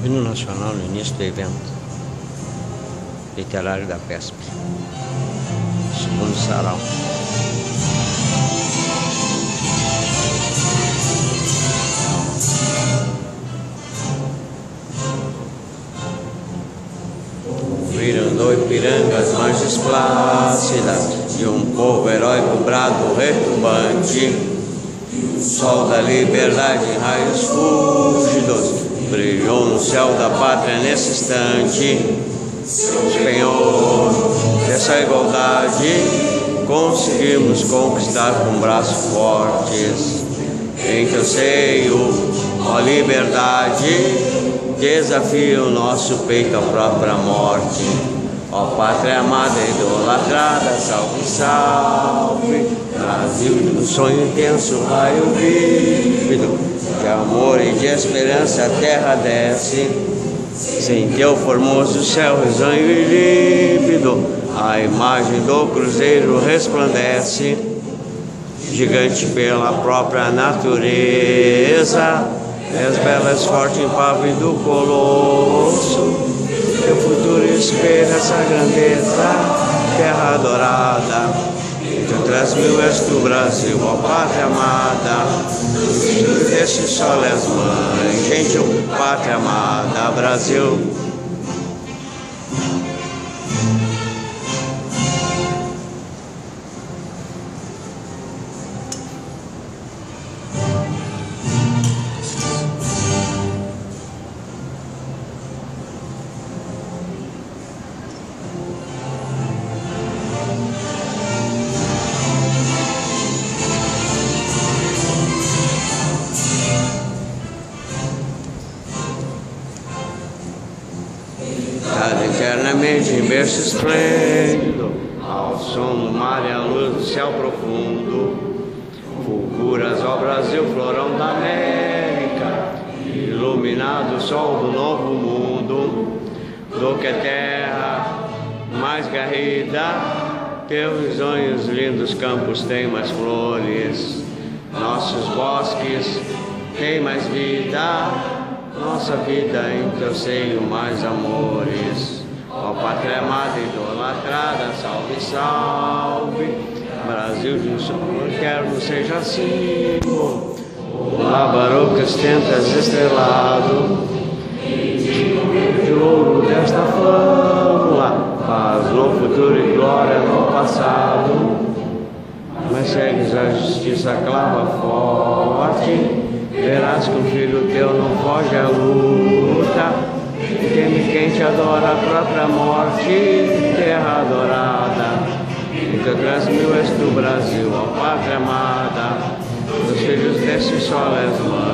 Hino nacional no início do evento literário da PESP, segundo sarau. Virando Ipiranga, as margens plácidas de um povo heróico, brado retumbante. O sol da liberdade em raios fúlgidos brilhou no céu da pátria nesse instante. Senhor, dessa igualdade conseguimos conquistar com braços fortes. Em teu seio, ó liberdade, desafia o nosso peito à própria morte. Ó pátria amada e idolatrada, salve, salve. Brasil de um sonho intenso, raio vívido, de amor e de esperança a terra desce. Sem teu formoso céu risonho e límpido, a imagem do cruzeiro resplandece. Gigante pela própria natureza, és bela, és forte, impávido colosso. Teu futuro espelha essa grandeza, terra adorada. Entre 3.000 és tu, Brasil, ó pátria amada. Filho desse sol és mãe, gentil pátria amada, Brasil. Eternamente em berço esplêndido, ao som do mar e à luz do céu profundo, fulguras, ó Brasil, florão da América, iluminado o sol do novo mundo, do que a terra mais garrida, teus risonhos lindos campos têm mais flores, nossos bosques têm mais vida, nossa vida em teu seio mais amores. Ó pátria amada e idolatrada, salve, salve. Brasil de um sonho eterno seja assim. Lá barocas tentas estrelado, de ouro desta flâmula, paz no futuro e glória no passado. Mas segues a justiça clava forte, verás que o filho teu não foge à luta. Teme quem te adora a própria morte, terra adorada. Entre 3.000 és tu, Brasil, ó pátria amada. Dos filhos desse sol és mãe.